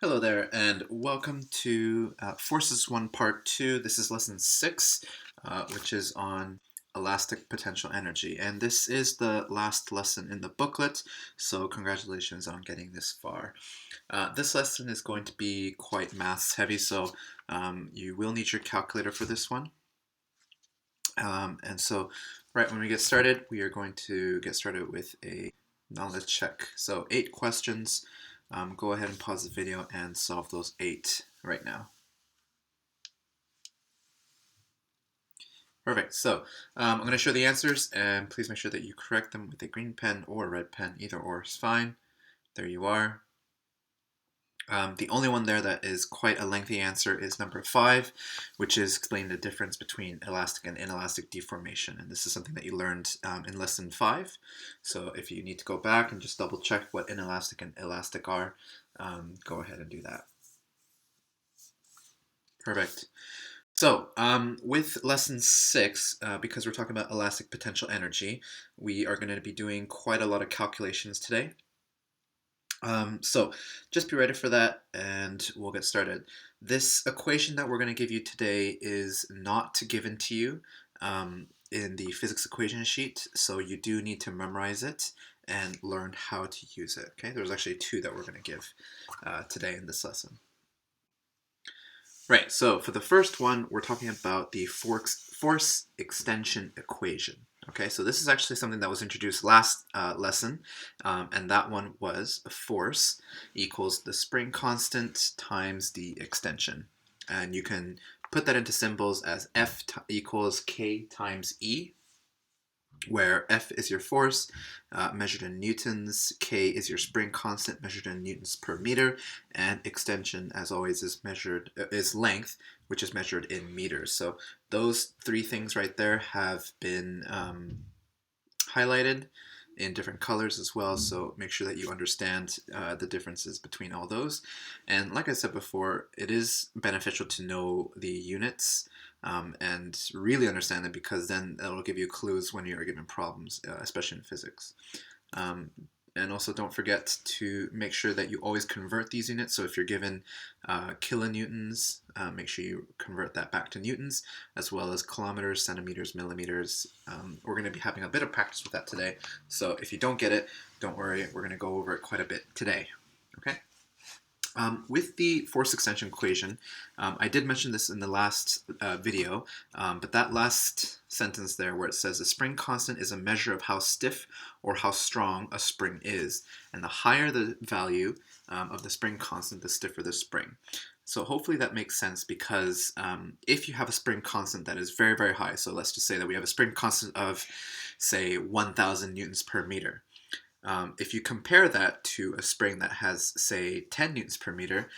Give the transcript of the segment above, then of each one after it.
Hello there, and welcome to Forces 1 Part 2. This is Lesson 6, which is on elastic potential energy. And this is the last lesson in the booklet, so congratulations on getting this far. This lesson is going to be quite maths heavy, so you will need your calculator for this one. And so right when we get started, we are going to get started with a knowledge check. So 8 questions. Go ahead and pause the video and solve those 8 right now. Perfect. So I'm going to show the answers, and please make sure that you correct them with a green pen or a red pen. Either or is fine. There you are. The only one there that is quite a lengthy answer is number 5, which is explaining the difference between elastic and inelastic deformation. And this is something that you learned in lesson 5. So if you need to go back and just double check what inelastic and elastic are, go ahead and do that. Perfect. So with lesson 6, because we're talking about elastic potential energy, we are going to be doing quite a lot of calculations today. So just be ready for that and we'll get started. This equation that we're going to give you today is not given to you in the physics equation sheet, so you do need to memorize it and learn how to use it. Okay, there's actually 2 that we're going to give today in this lesson. Right, so for the first one, we're talking about the force extension equation. Okay, so this is actually something that was introduced last lesson, and that one was a force equals the spring constant times the extension. And you can put that into symbols as F equals K times E, where F is your force measured in newtons, K is your spring constant measured in newtons per meter, and extension, as always, is length, which is measured in meters. So those 3 things right there have been highlighted in different colors as well, so make sure that you understand the differences between all those. And like I said before, it is beneficial to know the units and really understand them, because then it'll give you clues when you're given problems, especially in physics. And also don't forget to make sure that you always convert these units. So if you're given kilonewtons, make sure you convert that back to newtons, as well as kilometers, centimeters, millimeters. We're going to be having a bit of practice with that today. So if you don't get it, don't worry. We're going to go over it quite a bit today. Okay? With the force extension equation, I did mention this in the last video, but that last sentence there where it says the spring constant is a measure of how stiff or how strong a spring is, and the higher the value of the spring constant, the stiffer the spring. So hopefully that makes sense, because if you have a spring constant that is very, very high, so let's just say that we have a spring constant of, say, 1,000 newtons per meter. If you compare that to a spring that has, say, 10 newtons per meter,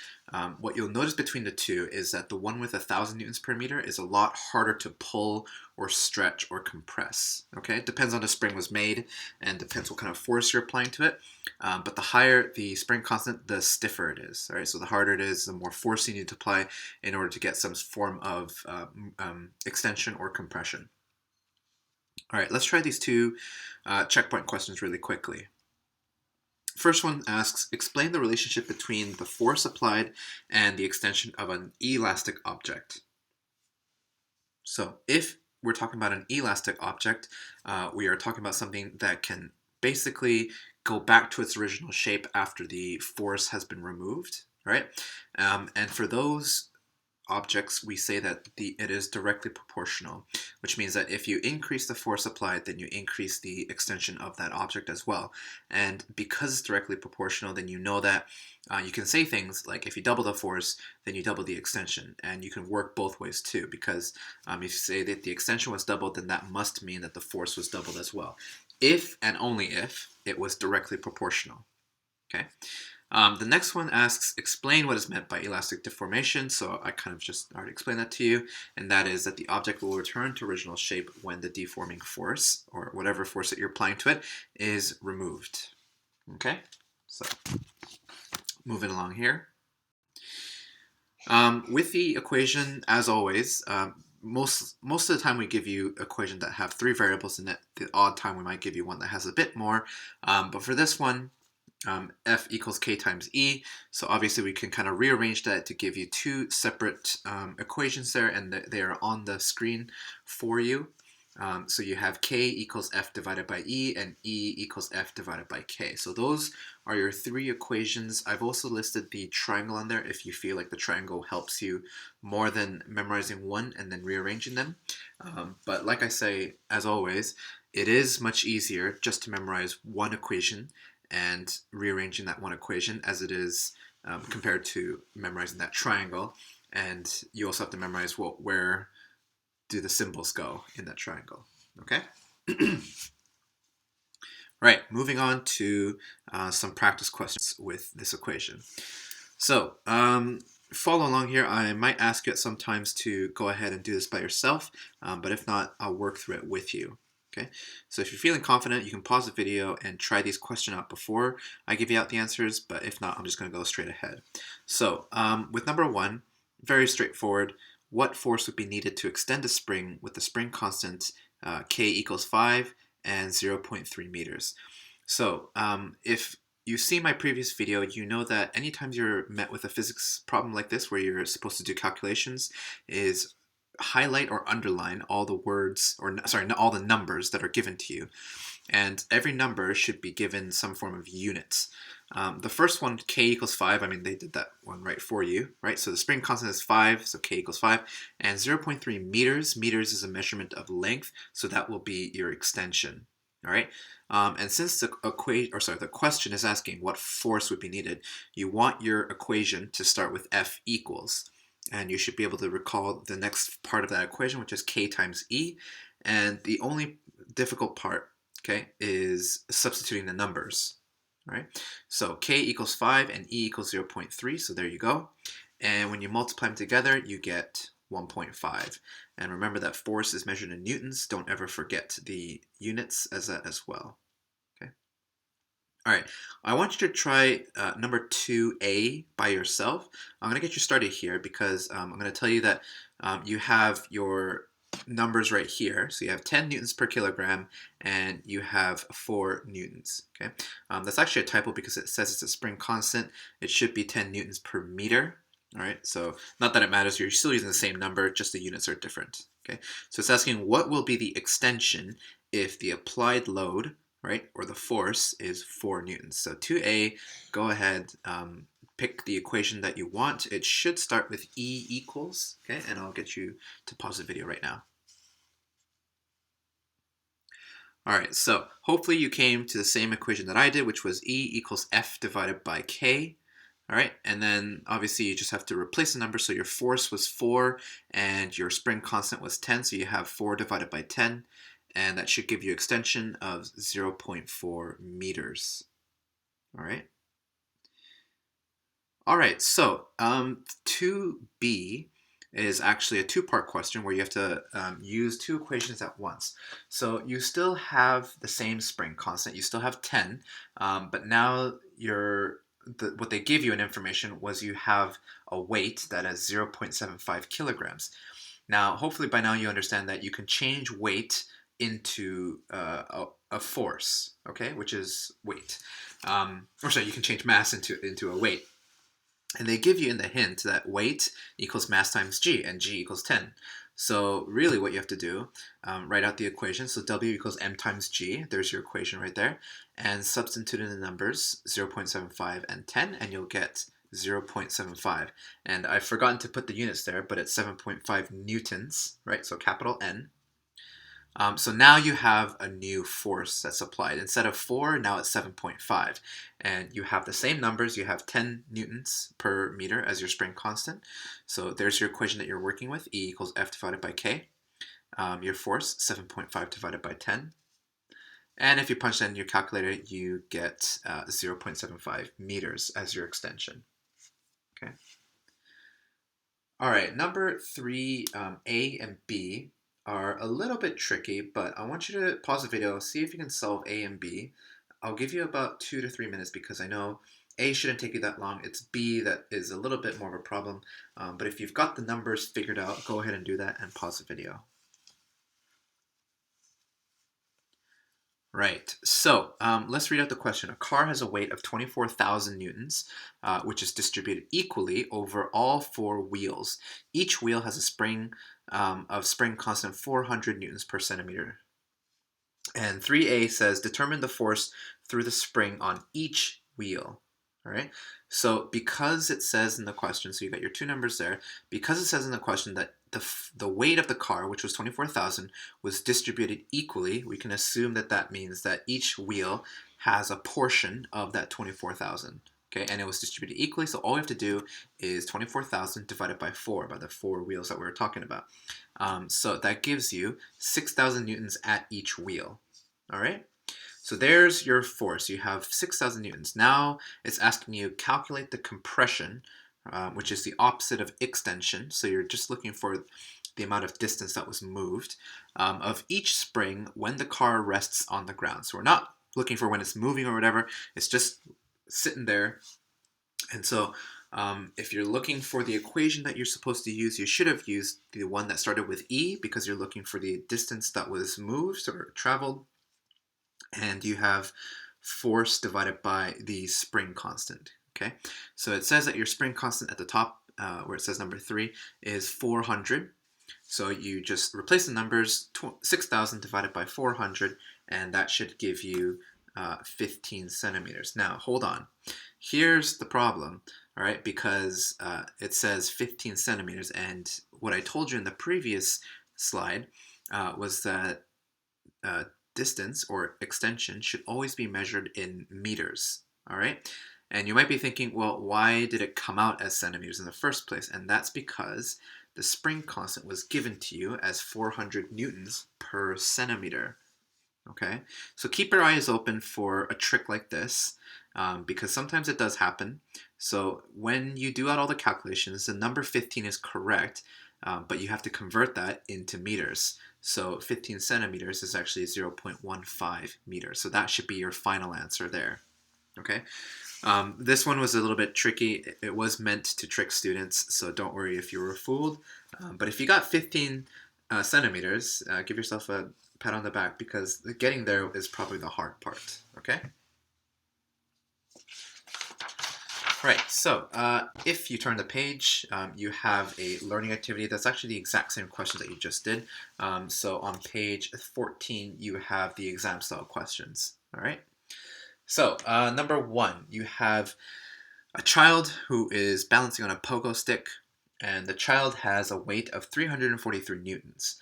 what you'll notice between the two is that the one with 1,000 newtons per meter is a lot harder to pull or stretch or compress. Okay, it depends on the spring was made and depends what kind of force you're applying to it. But the higher the spring constant, the stiffer it is. All right, so the harder it is, the more force you need to apply in order to get some form of extension or compression. All right, let's try these 2 checkpoint questions really quickly. First one asks, explain the relationship between the force applied and the extension of an elastic object. So if we're talking about an elastic object, we are talking about something that can basically go back to its original shape after the force has been removed, right? And for those objects, we say that it is directly proportional, which means that if you increase the force applied, then you increase the extension of that object as well. And because it's directly proportional, then you know that you can say things like, if you double the force, then you double the extension. And you can work both ways too, because if you say that the extension was doubled, then that must mean that the force was doubled as well, if and only if it was directly proportional. Okay. The next one asks, explain what is meant by elastic deformation. So I kind of just already explained that to you, and that is that the object will return to original shape when the deforming force, or whatever force that you're applying to it, is removed. Okay, so moving along here. With the equation, as always, most of the time we give you equations that have 3 variables in it. The odd time we might give you one that has a bit more, but for this one, F equals K times E. So obviously we can kind of rearrange that to give you two separate equations there, and they are on the screen for you. So you have K equals F divided by E, and E equals F divided by K. So those are your three equations. I've also listed the triangle on there if you feel like the triangle helps you more than memorizing one and then rearranging them. But like I say, as always, it is much easier just to memorize one equation and rearranging that one equation as it is compared to memorizing that triangle. And you also have to memorize where do the symbols go in that triangle. Okay? Right, moving on to some practice questions with this equation. So, follow along here. I might ask you at some times to go ahead and do this by yourself, but if not, I'll work through it with you. Okay, so if you're feeling confident, you can pause the video and try these questions out before I give you out the answers, but if not, I'm just going to go straight ahead. So, with number one, very straightforward. What force would be needed to extend a spring with the spring constant K equals 5 and 0.3 meters? So, if you see my previous video, you know that anytime you're met with a physics problem like this where you're supposed to do calculations, is highlight or underline all the words, or sorry, all the numbers that are given to you. And every number should be given some form of units. The first one, K equals 5, I mean, they did that one right for you, right? So the spring constant is 5, so K equals 5. And 0.3 meters, meters is a measurement of length, so that will be your extension, all right? And since the question is asking what force would be needed, you want your equation to start with F equals. And you should be able to recall the next part of that equation, which is K times E. And the only difficult part, okay, is substituting the numbers. All right, so K equals 5 and E equals 0.3, so there you go. And when you multiply them together, you get 1.5. And remember that force is measured in newtons. Don't ever forget the units as that as well. Okay. All right, I want you to try number 2A by yourself. I'm going to get you started here because I'm going to tell you that you have your numbers right here. So you have 10 newtons per kilogram and you have 4 newtons. Okay, that's actually a typo because it says it's a spring constant. It should be 10 newtons per meter. All right, so not that it matters, you're still using the same number, just the units are different. Okay, so it's asking what will be the extension if the applied load, right, or the force is 4 newtons. So 2A, go ahead, pick the equation that you want. It should start with E equals, okay, and I'll get you to pause the video right now. All right, so hopefully you came to the same equation that I did, which was E equals F divided by K. All right, and then obviously you just have to replace the number. So your force was 4 and your spring constant was 10. So you have 4 divided by 10, and that should give you extension of 0.4 meters. All right. All right, so 2B is actually a two-part question where you have to use two equations at once. So you still have the same spring constant, you still have 10, but now what they give you in information was you have a weight that is 0.75 kilograms. Now, hopefully by now you understand that you can change weight into a force, okay, which is weight. Or sorry, you can change mass into a weight. And they give you in the hint that weight equals mass times g, and g equals 10. So really what you have to do, write out the equation. So W equals m times g. There's your equation right there. And substitute in the numbers 0.75 and 10, and you'll get 0.75. And I've forgotten to put the units there, but it's 7.5 newtons, right? So capital N. So now you have a new force that's applied. Instead of 4, now it's 7.5. And you have the same numbers. You have 10 newtons per meter as your spring constant. So there's your equation that you're working with, E equals F divided by K. Your force, 7.5 divided by 10. And if you punch that in your calculator, you get 0.75 meters as your extension. Okay. All right, number 3, A and B are a little bit tricky, but I want you to pause the video, see if you can solve A and B. I'll give you about 2 to 3 minutes because I know A shouldn't take you that long. It's B that is a little bit more of a problem. But if you've got the numbers figured out, go ahead and do that and pause the video. Right. So let's read out the question. A car has a weight of 24,000 newtons, which is distributed equally over all four wheels. Each wheel has a spring of spring constant 400 newtons per centimeter. And 3a says determine the force through the spring on each wheel. All right. So because it says in the question, so you got your two numbers there, because it says in the question that the weight of the car, which was 24,000, was distributed equally, we can assume that that means that each wheel has a portion of that 24,000. Okay, and it was distributed equally, so all we have to do is 24,000 divided by 4, by the four wheels that we were talking about. So that gives you 6,000 newtons at each wheel. All right. So there's your force. You have 6,000 newtons. Now it's asking you calculate the compression, which is the opposite of extension. So you're just looking for the amount of distance that was moved of each spring when the car rests on the ground. So we're not looking for when it's moving or whatever. It's just sitting there. And so if you're looking for the equation that you're supposed to use, you should have used the one that started with E because you're looking for the distance that was moved or traveled. And you have force divided by the spring constant. Okay, so it says that your spring constant at the top, where it says number 3, is 400. So you just replace the numbers, 6,000 divided by 400, and that should give you 15 centimeters. Now, hold on. Here's the problem, all right, because it says 15 centimeters, and what I told you in the previous slide was that distance or extension should always be measured in meters, all right? And you might be thinking, well, why did it come out as centimeters in the first place? And that's because the spring constant was given to you as 400 newtons per centimeter, okay? So keep your eyes open for a trick like this because sometimes it does happen. So when you do out all the calculations, the number 15 is correct, but you have to convert that into meters. So 15 centimeters is actually 0.15 meters. So that should be your final answer there. Okay. This one was a little bit tricky. It was meant to trick students, so don't worry if you were fooled. But if you got 15 centimeters, give yourself a pat on the back because getting there is probably the hard part. Okay. Right, so if you turn the page, you have a learning activity that's actually the exact same questions that you just did. So on page 14, you have the exam style questions, all right? So number 1, you have a child who is balancing on a pogo stick, and the child has a weight of 343 newtons.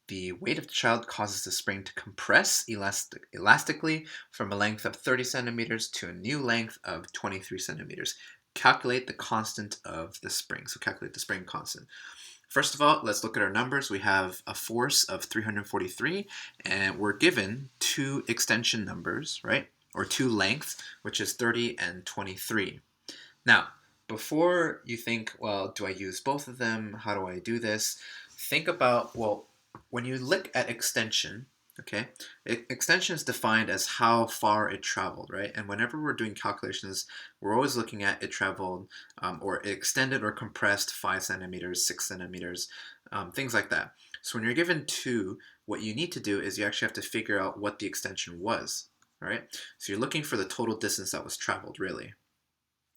The weight of the child causes the spring to compress elastically from a length of 30 centimeters to a new length of 23 centimeters. Calculate the constant of the spring. So calculate the spring constant. First of all, let's look at our numbers. We have a force of 343, and we're given two extension numbers, right? Or two lengths, which is 30 and 23. Now, before you think, well, do I use both of them? How do I do this? Think about, well, when you look at extension, okay, extension is defined as how far it traveled, right? And whenever we're doing calculations, we're always looking at it traveled or it extended or compressed 5 centimeters, 6 centimeters, things like that. So when you're given 2, what you need to do is you actually have to figure out what the extension was, right? So you're looking for the total distance that was traveled, really,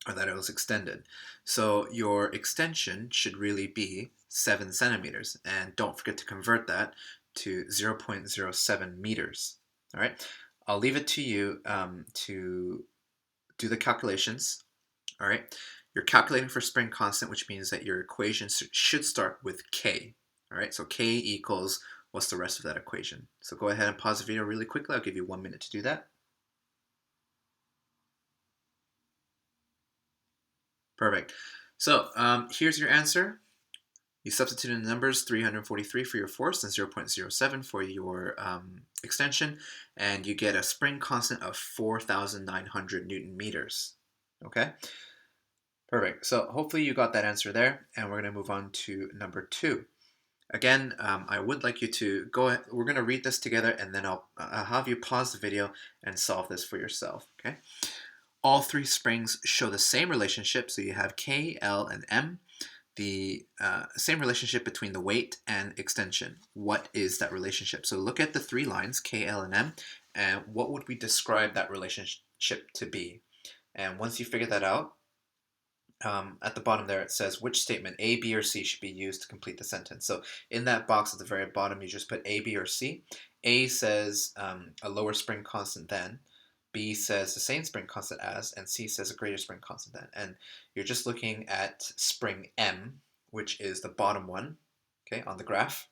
or that it was extended. So your extension should really be 7 centimeters. And don't forget to convert that to 0.07 meters. All right. I'll leave it to you to do the calculations. All right. You're calculating for spring constant, which means that your equation should start with K. All right. So K equals what's the rest of that equation? So go ahead and pause the video really quickly. I'll give you 1 minute to do that. Perfect. So here's your answer. You substitute in the numbers 343 for your force and 0.07 for your extension, and you get a spring constant of 4,900 Newton meters. Okay? Perfect. So hopefully you got that answer there, and we're going to move on to number 2. Again, I would like you to go ahead. We're going to read this together, and then I'll have you pause the video and solve this for yourself. Okay? All 3 springs show the same relationship, so you have K, L, and M. The same relationship between the weight and extension. What is that relationship? So look at the 3 lines, K, L, and M, and what would we describe that relationship to be? And once you figure that out, at the bottom there it says which statement A, B, or C should be used to complete the sentence. So in that box at the very bottom, you just put A, B, or C. A says a lower spring constant than, B says the same spring constant as, and C says a greater spring constant than. And you're just looking at spring M, which is the bottom one, okay, on the graph.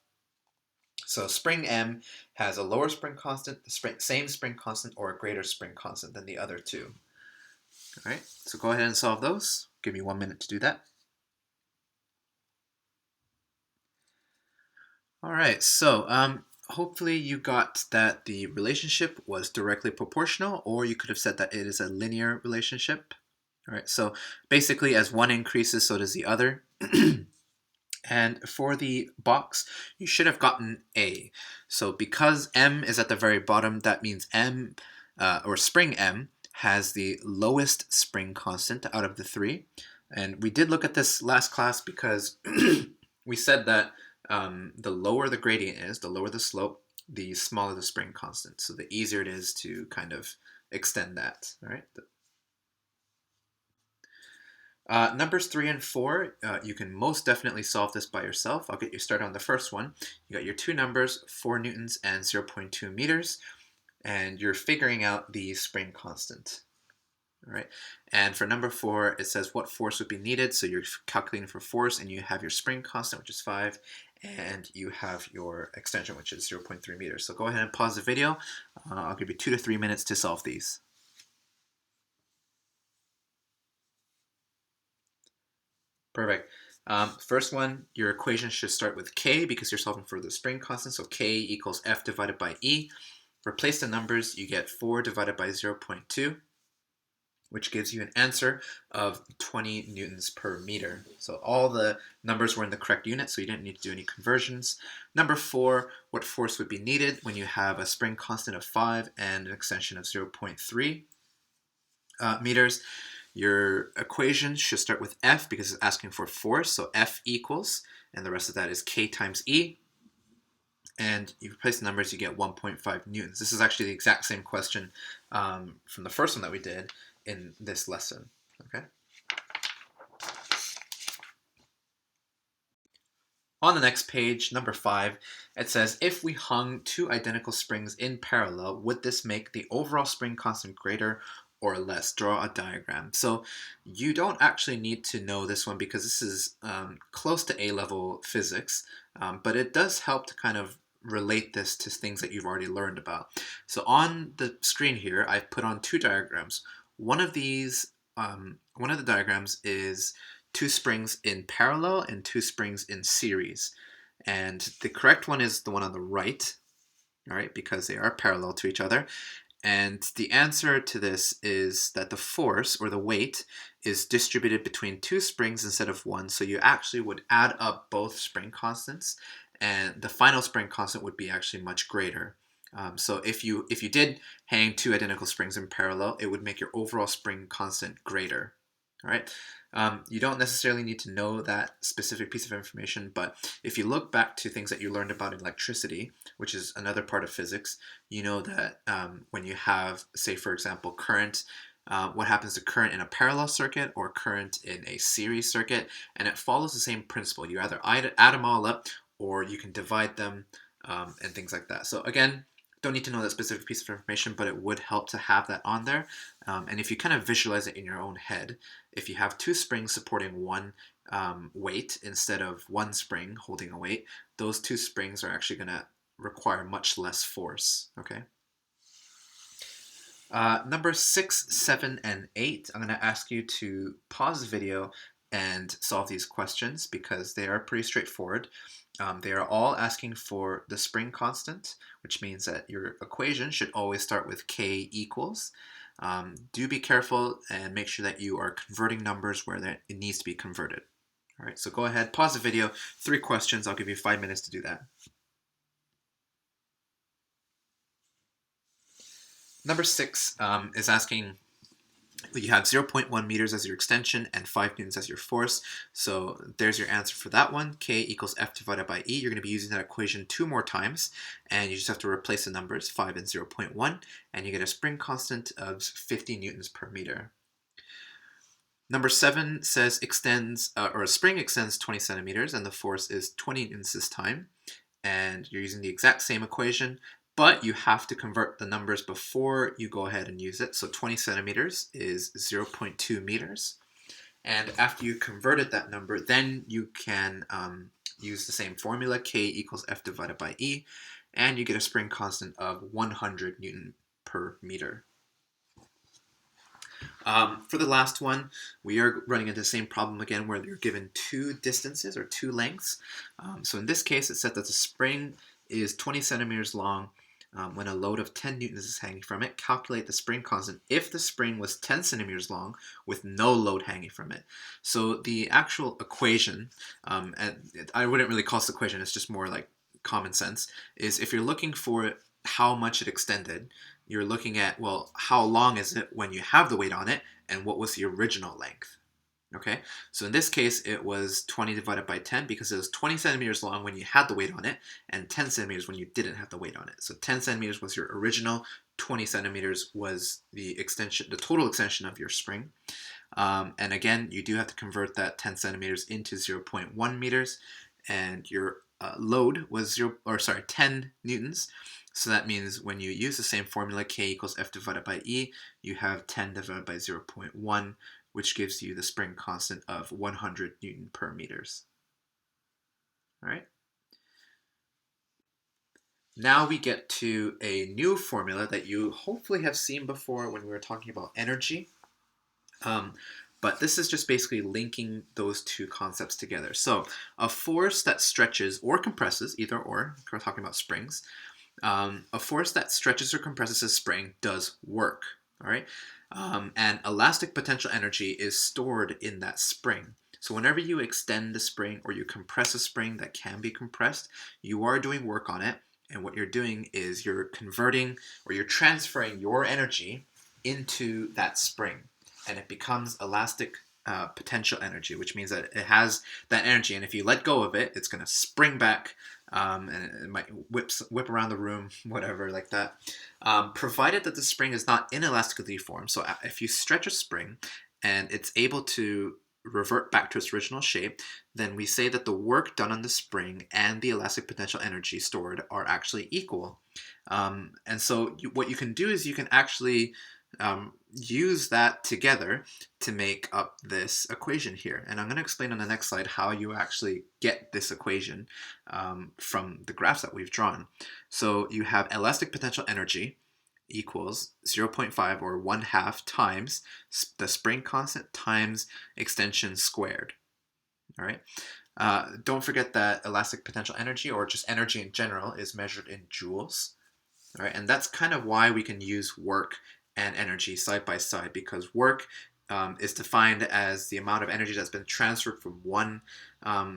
So spring M has a lower spring constant, the same spring constant, or a greater spring constant than the other two. All right, so go ahead and solve those. Give me 1 minute to do that. All right, so hopefully you got that the relationship was directly proportional, or you could have said that it is a linear relationship. All right, so basically as one increases, so does the other. And for the box, you should have gotten A. So because M is at the very bottom, that means M, or spring M, has the lowest spring constant out of the three. And we did look at this last class because we said that the lower the gradient is, the lower the slope, the smaller the spring constant. So the easier it is to kind of extend that, all right? Numbers 3 and 4, you can most definitely solve this by yourself. I'll get you started on the first one. You got your two numbers, 4 newtons and 0.2 meters, and you're figuring out the spring constant. All right. And for number 4, it says what force would be needed. So you're calculating for force, and you have your spring constant, which is 5, and you have your extension, which is 0.3 meters. So go ahead and pause the video. I'll give you 2 to 3 minutes to solve these. Perfect. First one, your equation should start with K because you're solving for the spring constant. So K equals F divided by E. Replace the numbers, you get 4 divided by 0.2, which gives you an answer of 20 newtons per meter. So all the numbers were in the correct unit, so you didn't need to do any conversions. Number 4, what force would be needed when you have a spring constant of 5 and an extension of 0.3 meters? Your equation should start with F because it's asking for force, so F equals, and the rest of that is K times E. And you replace the numbers, you get 1.5 newtons. This is actually the exact same question from the first one that we did in this lesson, okay? On the next page, number 5, it says, if we hung two identical springs in parallel, would this make the overall spring constant greater or less? Draw a diagram. So you don't actually need to know this one because this is close to A-level physics, but it does help to kind of relate this to things that you've already learned about. So on the screen here, I've put on two diagrams. One of the diagrams is two springs in parallel and two springs in series. And the correct one is the one on the right, all right, because they are parallel to each other. And the answer to this is that the force, or the weight, is distributed between two springs instead of one. So you actually would add up both spring constants, and the final spring constant would be actually much greater. So if you did hang two identical springs in parallel, it would make your overall spring constant greater. All right. You don't necessarily need to know that specific piece of information, but if you look back to things that you learned about in electricity, which is another part of physics, you know that when you have, say, for example, current, what happens to current in a parallel circuit or current in a series circuit, and it follows the same principle. You either add them all up or you can divide them and things like that. So again, don't need to know that specific piece of information, but it would help to have that on there. And if you kind of visualize it in your own head, if you have two springs supporting one weight instead of one spring holding a weight, those two springs are actually going to require much less force, okay? Number 6, 7, and 8, I'm going to ask you to pause the video and solve these questions because they are pretty straightforward. They are all asking for the spring constant, which means that your equation should always start with K equals. Do be careful and make sure that you are converting numbers where it needs to be converted. All right, so go ahead, pause the video. 3 questions. I'll give you 5 minutes to do that. Number 6 is asking You have 0.1 meters as your extension and 5 newtons as your force. So there's your answer for that one. K equals F divided by E. You're going to be using that equation 2 more times, and you just have to replace the numbers, 5 and 0.1, and you get a spring constant of 50 newtons per meter. Number 7 says a spring extends 20 centimeters, and the force is 20 newtons this time. And you're using the exact same equation, but you have to convert the numbers before you go ahead and use it. So 20 centimeters is 0.2 meters. And after you converted that number, then you can use the same formula, K equals F divided by E, and you get a spring constant of 100 Newton per meter. For the last one, we are running into the same problem again where you're given two distances or two lengths. So in this case, it said that the spring is 20 centimeters long when a load of 10 newtons is hanging from it. Calculate the spring constant if the spring was 10 centimeters long with no load hanging from it. So the actual equation, and I wouldn't really call this equation, it's just more like common sense, is if you're looking for how much it extended, you're looking at, well, how long is it when you have the weight on it, and what was the original length? Okay, so in this case, it was 20 divided by 10 because it was 20 centimeters long when you had the weight on it, and 10 centimeters when you didn't have the weight on it. So 10 centimeters was your original, 20 centimeters was the extension, the total extension of your spring. And again, you do have to convert that 10 centimeters into 0.1 meters, and your load was 10 newtons. So that means when you use the same formula, K equals F divided by E, you have 10 divided by 0.1, which gives you the spring constant of 100 Newton per meters. All right. Now we get to a new formula that you hopefully have seen before when we were talking about energy. But this is just basically linking those two concepts together. So a force that stretches or compresses, either or, we're talking about springs, a force that stretches or compresses a spring does work, all right? And elastic potential energy is stored in that spring. So whenever you extend the spring or you compress a spring that can be compressed, you are doing work on it. And what you're doing is you're converting or you're transferring your energy into that spring. And it becomes elastic potential energy, which means that it has that energy. And if you let go of it, it's going to spring back and it might whip around the room, whatever, like that. Provided that the spring is not inelastically deformed. So if you stretch a spring and it's able to revert back to its original shape, then we say that the work done on the spring and the elastic potential energy stored are actually equal. And so what you can do is you can actually use that together to make up this equation here. And I'm going to explain on the next slide how you actually get this equation from the graphs that we've drawn. So you have elastic potential energy equals 0.5 or 1/2 times the spring constant times extension squared. All right. Don't forget that elastic potential energy, or just energy in general, is measured in joules. All right, and that's kind of why we can use work and energy side by side, because work is defined as the amount of energy that's been transferred from one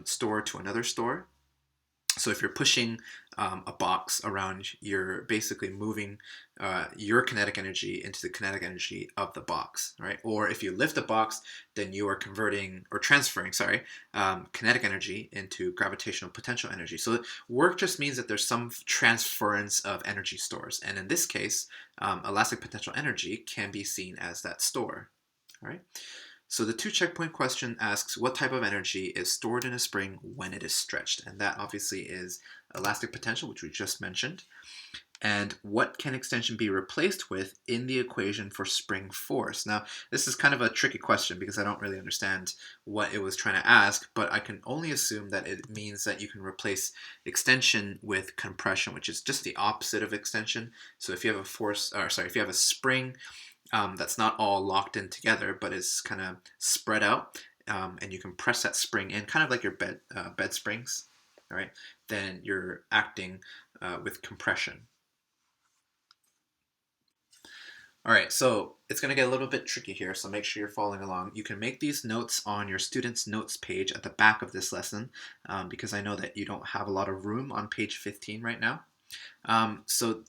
store to another store. So if you're pushing a box around, you're basically moving your kinetic energy into the kinetic energy of the box, right? Or if you lift a box, then you are converting or transferring, kinetic energy into gravitational potential energy. So work just means that there's some transference of energy stores. And in this case, elastic potential energy can be seen as that store, all right? So the 2 checkpoint question asks what type of energy is stored in a spring when it is stretched? And that obviously is elastic potential, which we just mentioned. And what can extension be replaced with in the equation for spring force? Now, this is kind of a tricky question because I don't really understand what it was trying to ask, but I can only assume that it means that you can replace extension with compression, which is just the opposite of extension. So if you have if you have a spring that's not all locked in together, but is kind of spread out, and you can press that spring in, kind of like your bed springs, all right, then you're acting with compression. All right, so it's going to get a little bit tricky here, so make sure you're following along. You can make these notes on your student's notes page at the back of this lesson, because I know that you don't have a lot of room on page 15 right now. So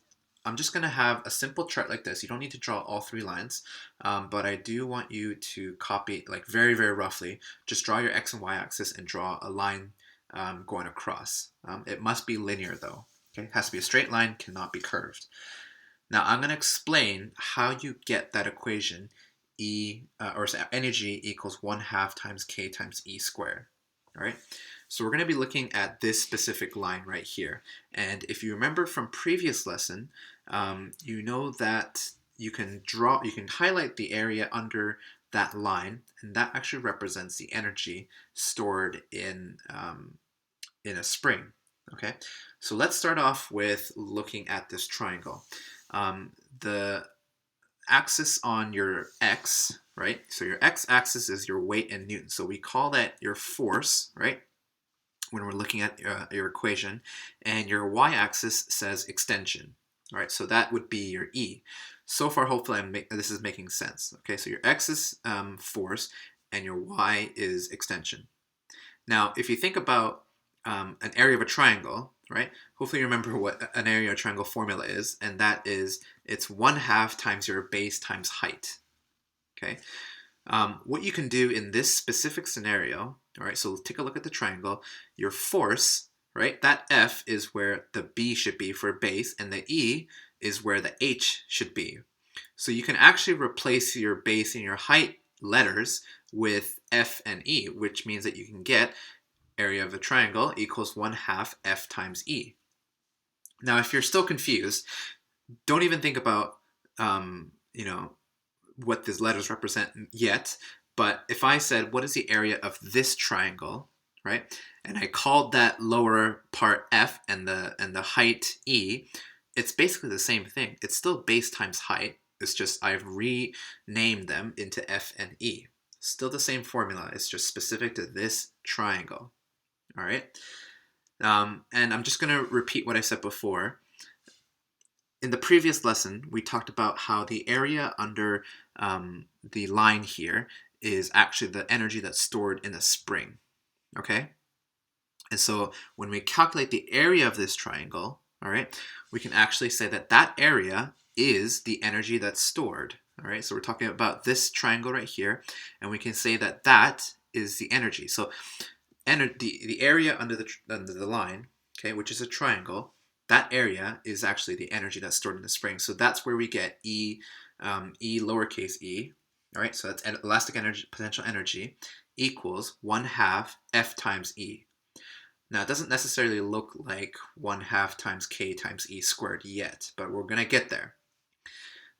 I'm just going to have a simple chart like this. You don't need to draw all 3 lines, but I do want you to copy, like very, very roughly, just draw your x and y axis and draw a line going across. It must be linear though. Okay? It has to be a straight line, cannot be curved. Now I'm going to explain how you get that equation or energy equals 1/2 times k times E squared. All right. So we're going to be looking at this specific line right here. And if you remember from previous lesson, you know that you can highlight the area under that line, and that actually represents the energy stored in a spring. Okay, so let's start off with looking at this triangle. The axis on your x, right? So your x-axis is your weight in newtons. So we call that your force, right? When we're looking at your equation, and your y-axis says extension. All right, so that would be your E. So far, hopefully, this is making sense. Okay, so your x is force, and your y is extension. Now, if you think about an area of a triangle, right? Hopefully, you remember what an area of a triangle formula is, and that is it's 1/2 times your base times height. Okay. What you can do in this specific scenario, all right, so take a look at the triangle. Your force, right, that F is where the B should be for base, and the E is where the H should be. So you can actually replace your base and your height letters with F and E, which means that you can get area of a triangle equals 1/2 F times E. Now, if you're still confused, don't even think about, what these letters represent yet, but if I said, what is the area of this triangle, right? And I called that lower part F and the height E, it's basically the same thing. It's still base times height. It's just I've renamed them into F and E. Still the same formula. It's just specific to this triangle. All right. And I'm just going to repeat what I said before. In the previous lesson, we talked about how the area under the line here is actually the energy that's stored in a spring, okay? And so when we calculate the area of this triangle, all right, we can actually say that that area is the energy that's stored, all right? So we're talking about this triangle right here, and we can say that that is the energy. So the area under the line, okay, which is a triangle, that area is actually the energy that's stored in the spring. So that's where we get E lowercase e, all right? So that's elastic energy, potential energy, equals 1/2 F times E. Now, it doesn't necessarily look like 1/2 times K times E squared yet, but we're going to get there.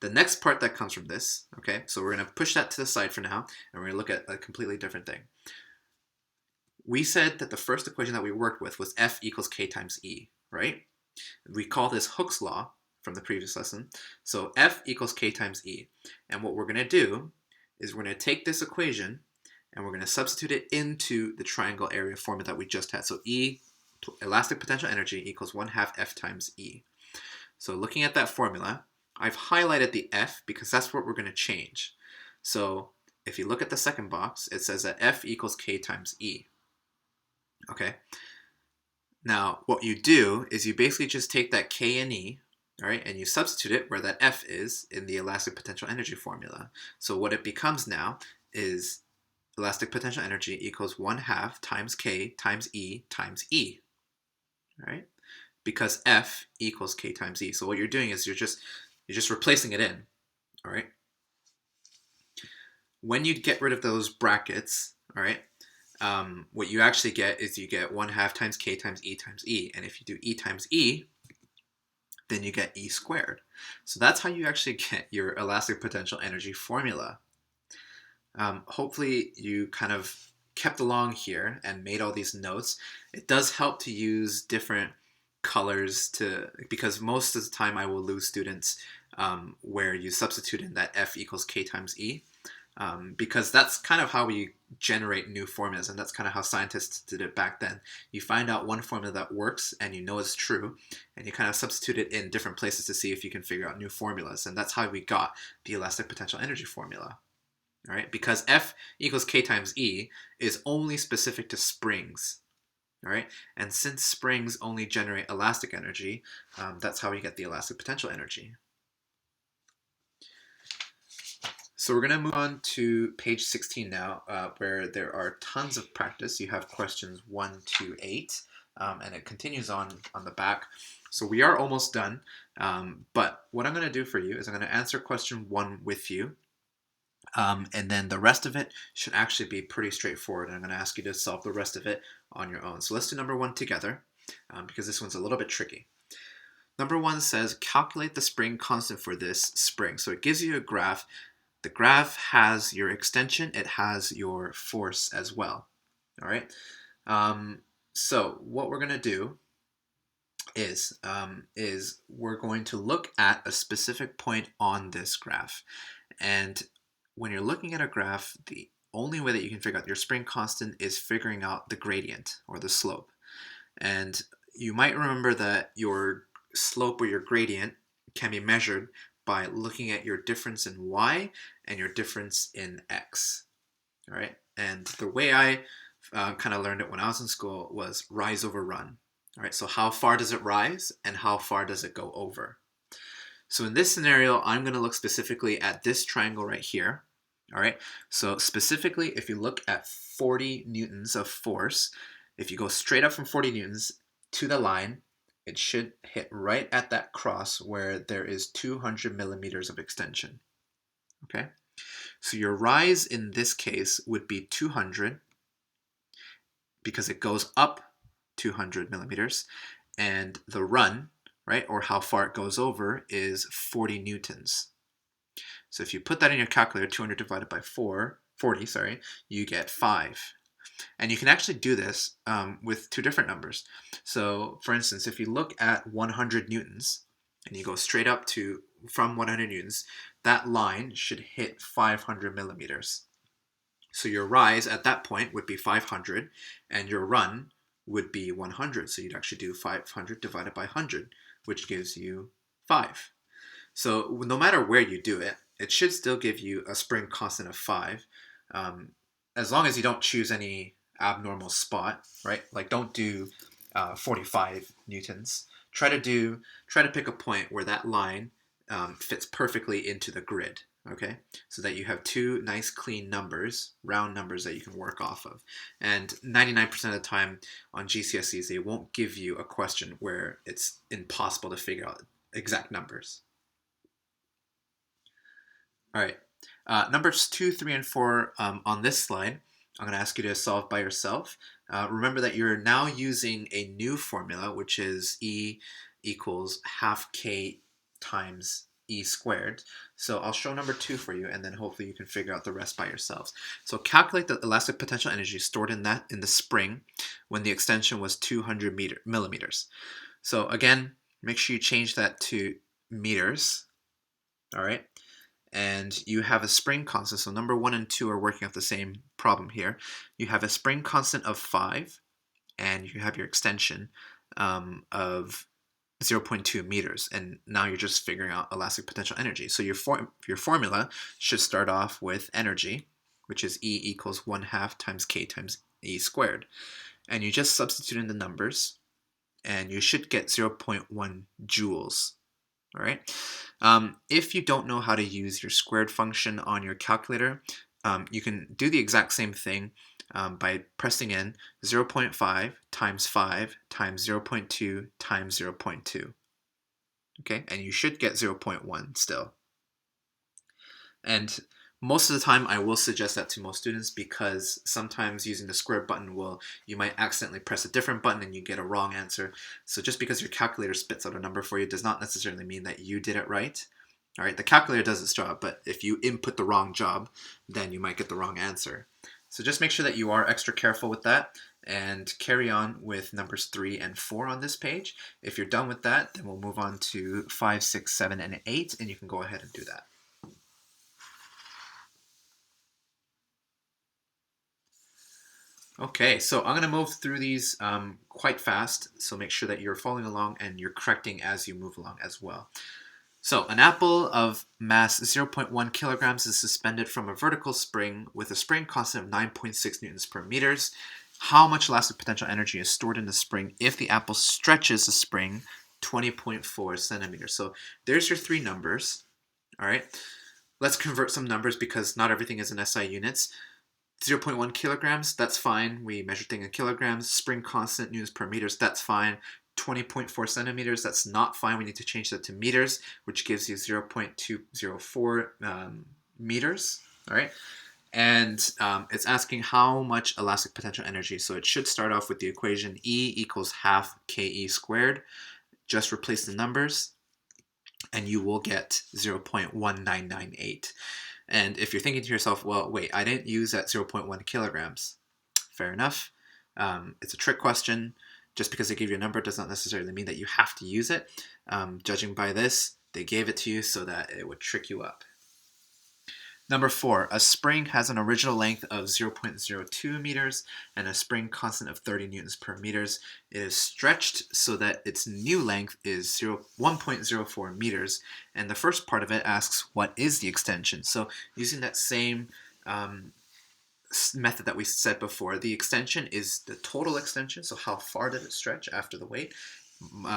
The next part that comes from this, okay, so we're going to push that to the side for now, and we're going to look at a completely different thing. We said that the first equation that we worked with was F equals K times E, right? We call this Hooke's law from the previous lesson. So F equals K times E. And what we're going to do is we're going to take this equation and we're going to substitute it into the triangle area formula that we just had. So E, elastic potential energy, equals 1/2 F times E. So looking at that formula, I've highlighted the F because that's what we're going to change. So if you look at the second box, it says that F equals K times E. Okay. Now, what you do is you basically just take that K and E, all right, and you substitute it where that F is in the elastic potential energy formula. So what it becomes now is elastic potential energy equals 1/2 times K times E times E, all right? Because F equals K times E. So what you're doing is you're just replacing it in, all right? When you get rid of those brackets, all right, what you actually get is you get 1/2 times K times E times E. And if you do E times E, then you get E squared. So that's how you actually get your elastic potential energy formula. Hopefully you kind of kept along here and made all these notes. It does help to use different colors because most of the time I will lose students where you substitute in that F equals K times E. Because that's kind of how we generate new formulas, and that's kind of how scientists did it back then. You find out one formula that works and you know it's true, and you kind of substitute it in different places to see if you can figure out new formulas, and that's how we got the elastic potential energy formula. All right, because F equals K times E is only specific to springs. All right, and since springs only generate elastic energy, that's how we get the elastic potential energy. So we're going to move on to page 16 now, where there are tons of practice. You have questions 1 to 8, and it continues on the back. So we are almost done, but what I'm going to do for you is I'm going to answer question 1 with you, and then the rest of it should actually be pretty straightforward, and I'm going to ask you to solve the rest of it on your own. So let's do number 1 together, because this one's a little bit tricky. Number 1 says, calculate the spring constant for this spring. So it gives you a graph. The graph has your extension, it has your force as well. All right. So what we're going to do is we're going to look at a specific point on this graph. And when you're looking at a graph, the only way that you can figure out your spring constant is figuring out the gradient or the slope. And you might remember that your slope or your gradient can be measured by looking at your difference in y and your difference in x. All right, and the way I kind of learned it when I was in school was rise over run. All right, so how far does it rise and how far does it go over? So in this scenario, I'm going to look specifically at this triangle right here. All right, so specifically, if you look at 40 newtons of force, if you go straight up from 40 newtons to the line, it should hit right at that cross where there is 200 millimeters of extension. Okay, so your rise in this case would be 200 because it goes up 200 millimeters, and the run, right, or how far it goes over, is 40 newtons. So if you put that in your calculator, 200 divided by 40, you get 5. And you can actually do this with 2 different numbers. So for instance, if you look at 100 newtons and you go straight up from 100 newtons, that line should hit 500 millimeters. So your rise at that point would be 500 and your run would be 100. So you'd actually do 500 divided by 100, which gives you 5. So no matter where you do it, it should still give you a spring constant of 5. As long as you don't choose any abnormal spot, right? Like don't do 45 newtons. Try to pick a point where that line fits perfectly into the grid, okay? So that you have 2 nice clean numbers, round numbers that you can work off of. And 99% of the time on GCSEs, they won't give you a question where it's impossible to figure out exact numbers. All right, numbers 2, 3, and 4 on this slide, I'm going to ask you to solve by yourself. Remember that you're now using a new formula, which is E equals half K times E squared. So I'll show number 2 for you, and then hopefully you can figure out the rest by yourselves. So calculate the elastic potential energy stored in the spring when the extension was 200 millimeters. So again, make sure you change that to meters. All right. And you have a spring constant. So number 1 and 2 are working off the same problem here. You have a spring constant of 5, and you have your extension of 0.2 meters. And now you're just figuring out elastic potential energy. So your formula should start off with energy, which is E equals 1/2 times K times E squared. And you just substitute in the numbers, and you should get 0.1 joules. All right. If you don't know how to use your squared function on your calculator, you can do the exact same thing by pressing in 0.5 times 5 times 0.2 times 0.2. Okay, and you should get 0.1 still. And most of the time I will suggest that to most students because sometimes using the square button you might accidentally press a different button and you get a wrong answer. So just because your calculator spits out a number for you does not necessarily mean that you did it right. All right, the calculator does its job, but if you input the wrong job, then you might get the wrong answer. So just make sure that you are extra careful with that and carry on with numbers 3 and 4 on this page. If you're done with that, then we'll move on to 5, 6, 7, and 8, and you can go ahead and do that. Okay, so I'm going to move through these quite fast, so make sure that you're following along and you're correcting as you move along as well. So an apple of mass 0.1 kilograms is suspended from a vertical spring with a spring constant of 9.6 newtons per meters. how much elastic potential energy is stored in the spring if the apple stretches the spring 20.4 centimeters. So there's your three numbers. All right. Let's convert some numbers because not everything is in SI units. 0.1 kilograms, that's fine. We measure things in kilograms. Spring constant, newtons per meters, that's fine. 20.4 centimeters, that's not fine. We need to change that to meters, which gives you 0.204 meters. All right. And it's asking how much elastic potential energy. So it should start off with the equation E equals half KE squared. Just replace the numbers and you will get 0.1998. And if you're thinking to yourself, well, wait, I didn't use that 0.1 kilograms. Fair enough. It's a trick question. Just because they give you a number does not necessarily mean that you have to use it. Judging by this, they gave it to you so that it would trick you up. Number 4, a spring has an original length of 0.02 meters and a spring constant of 30 newtons per meters. It is stretched so that its new length is 1.04 meters. And the first part of it asks, what is the extension? So using that same method that we said before, the extension is the total extension. So how far did it stretch after the weight?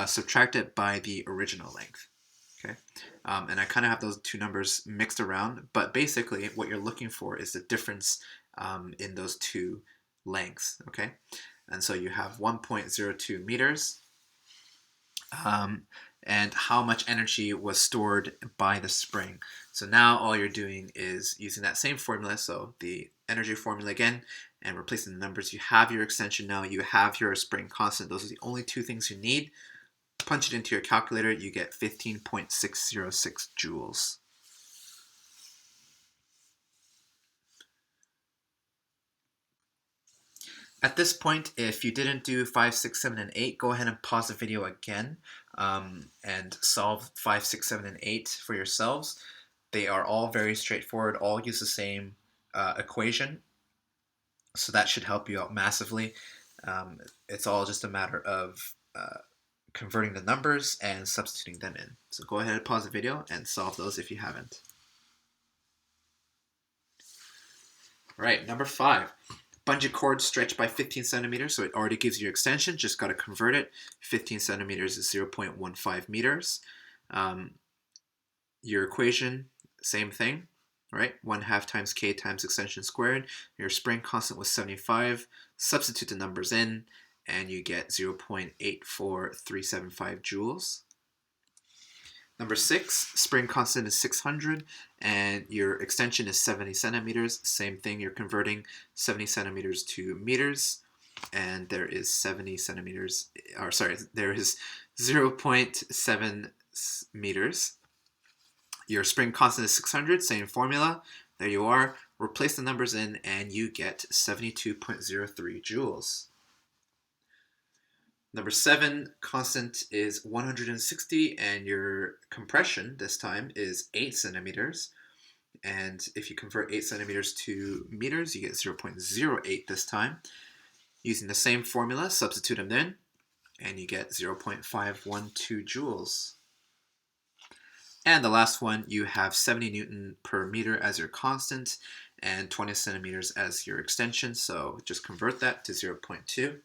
Subtract it by the original length. Okay, and I kind of have those two numbers mixed around, but basically what you're looking for is the difference in those two lengths, okay? And so you have 1.02 meters, and how much energy was stored by the spring. So now all you're doing is using that same formula, so the energy formula again, and replacing the numbers. You have your extension now, you have your spring constant. Those are the only two things you need. Punch it into your calculator, you get 15.606 joules. At this point, if you didn't do 5, 6, 7, and 8, go ahead and pause the video again and solve 5, 6, 7, and 8 for yourselves. They are all very straightforward, all use the same equation, so that should help you out massively. It's all just a matter of converting the numbers and substituting them in. So go ahead and pause the video and solve those if you haven't. All right, number 5. Bungee cord stretched by 15 centimeters, so it already gives you extension, just got to convert it. 15 centimeters is 0.15 meters. Your equation, same thing, right? 1/2 times K times extension squared. Your spring constant was 75. Substitute the numbers in, and you get 0.84375 joules. Number 6, spring constant is 600, and your extension is 70 centimeters. Same thing, you're converting 70 centimeters to meters, and there is 70 centimeters, or sorry, there is 0.7 meters. Your spring constant is 600, same formula. There you are. Replace the numbers in, and you get 72.03 joules. Number 7, constant is 160, and your compression this time is 8 centimeters. And if you convert 8 centimeters to meters, you get 0.08 this time. Using the same formula, substitute them in, and you get 0.512 joules. And the last one, you have 70 Newton per meter as your constant and 20 centimeters as your extension. So just convert that to 0.2.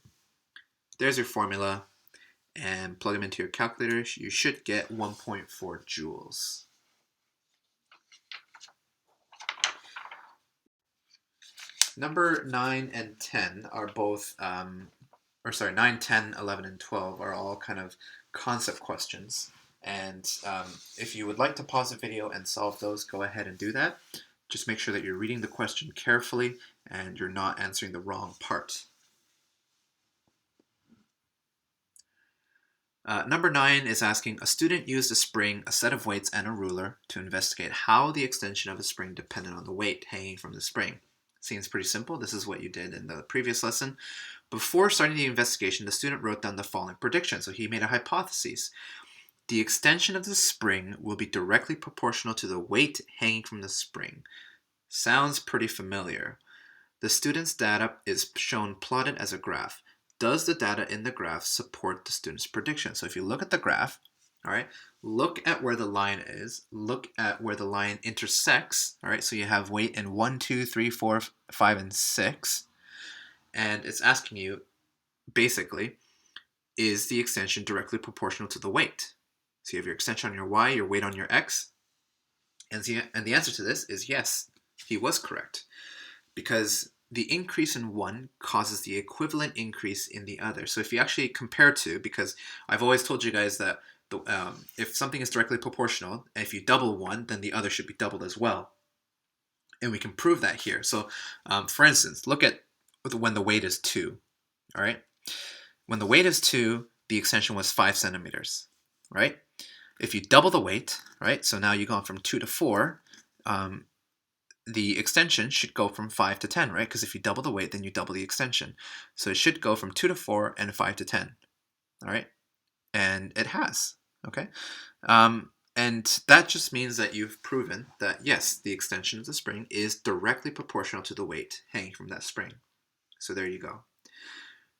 There's your formula, and plug them into your calculator. You should get 1.4 joules. Number 9 and 10 are both, 9, 10, 11, and 12 are all kind of concept questions. And if you would like to pause the video and solve those, go ahead and do that. Just make sure that you're reading the question carefully and you're not answering the wrong part. Number 9 is asking, a student used a spring, a set of weights, and a ruler to investigate how the extension of a spring depended on the weight hanging from the spring. Seems pretty simple. This is what you did in the previous lesson. Before starting the investigation, the student wrote down the following prediction. So he made a hypothesis. The extension of the spring will be directly proportional to the weight hanging from the spring. Sounds pretty familiar. The student's data is shown plotted as a graph. Does the data in the graph support the student's prediction? So if you look at the graph, all right, look at where the line is, look at where the line intersects, all right, so you have weight in 1, 2, 3, 4, 5, and 6, And it's asking you, basically, is the extension directly proportional to the weight? So you have your extension on your y, your weight on your x. And the answer to this is yes, he was correct. Because the increase in one causes the equivalent increase in the other. So if you actually compare two, because I've always told you guys that if something is directly proportional, and if you double one, then the other should be doubled as well. And we can prove that here. So for instance, look at when the weight is 2, all right? When the weight is 2, the extension was 5 centimeters, right? If you double the weight, right, so now you've gone from 2 to 4, the extension should go from 5 to 10, right? Because if you double the weight, then you double the extension. So it should go from 2 to 4 and 5 to 10, all right? And it has, okay? And that just means that you've proven that, yes, the extension of the spring is directly proportional to the weight hanging from that spring. So there you go.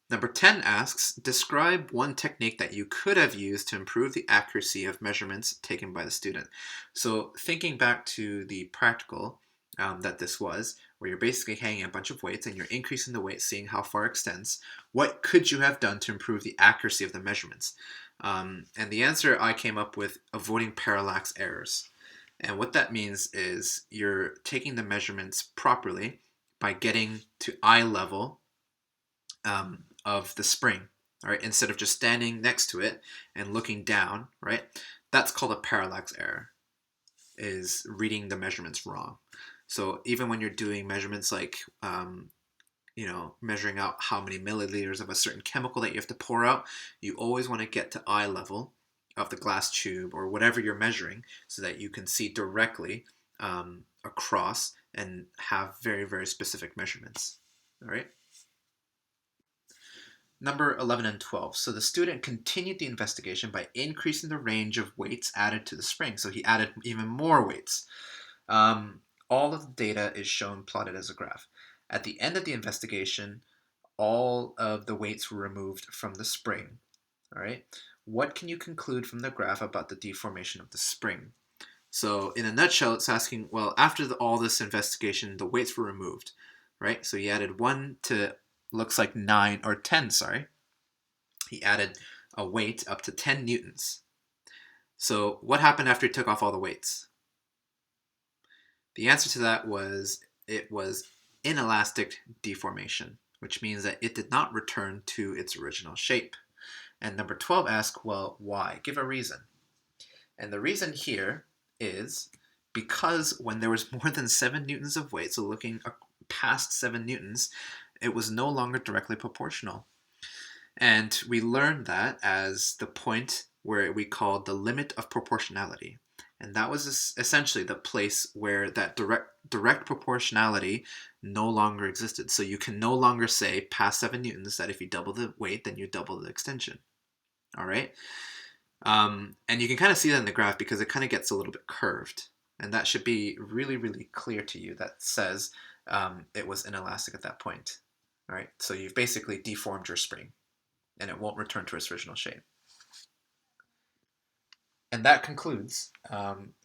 Number 10 asks, describe one technique that you could have used to improve the accuracy of measurements taken by the student. So thinking back to the practical that this was, where you're basically hanging a bunch of weights and you're increasing the weight, seeing how far it extends, what could you have done to improve the accuracy of the measurements? And the answer I came up with, avoiding parallax errors. And what that means is you're taking the measurements properly by getting to eye level of the spring, all right, instead of just standing next to it and looking down, right? That's called a parallax error, is reading the measurements wrong. So even when you're doing measurements like, measuring out how many milliliters of a certain chemical that you have to pour out, you always want to get to eye level of the glass tube or whatever you're measuring so that you can see directly across and have very, very specific measurements, all right? Number 11 and 12. So the student continued the investigation by increasing the range of weights added to the spring. So he added even more weights. All of the data is shown plotted as a graph. At the end of the investigation, all of the weights were removed from the spring. All right. What can you conclude from the graph about the deformation of the spring? So in a nutshell, it's asking, well, after all this investigation, the weights were removed, right? So he added 1 to, looks like 9, or 10, sorry. He added a weight up to 10 newtons. So what happened after he took off all the weights? The answer to that was, it was inelastic deformation, which means that it did not return to its original shape. And number 12 asks, well, why? Give a reason. And the reason here is because when there was more than 7 newtons of weight, so looking past 7 newtons, it was no longer directly proportional. And we learned that as the point where we called the limit of proportionality. And that was essentially the place where that direct proportionality no longer existed. So you can no longer say past 7 newtons that if you double the weight, then you double the extension. All right? And you can kind of see that in the graph because it kind of gets a little bit curved. And that should be really, really clear to you. That says it was inelastic at that point. All right? So you've basically deformed your spring, and it won't return to its original shape. And that concludes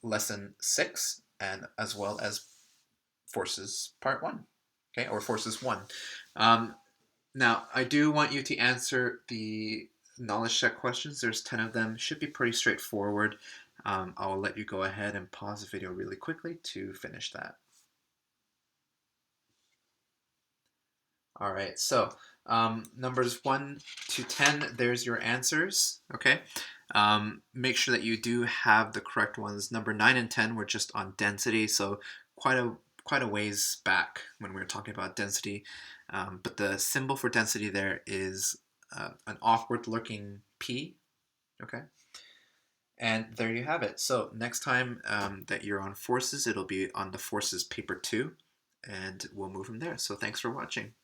lesson 6, and as well as forces part 1, okay, or forces 1. Now, I do want you to answer the knowledge check questions. There's 10 of them. Should be pretty straightforward. I'll let you go ahead and pause the video really quickly to finish that. All right, so numbers 1 to 10, there's your answers, okay? Make sure that you do have the correct ones. Number 9 and 10 were just on density, so quite a ways back when we were talking about density. But the symbol for density there is an awkward looking P, okay? And there you have it. So next time that you're on forces, it'll be on the forces paper 2, and we'll move from there. So thanks for watching.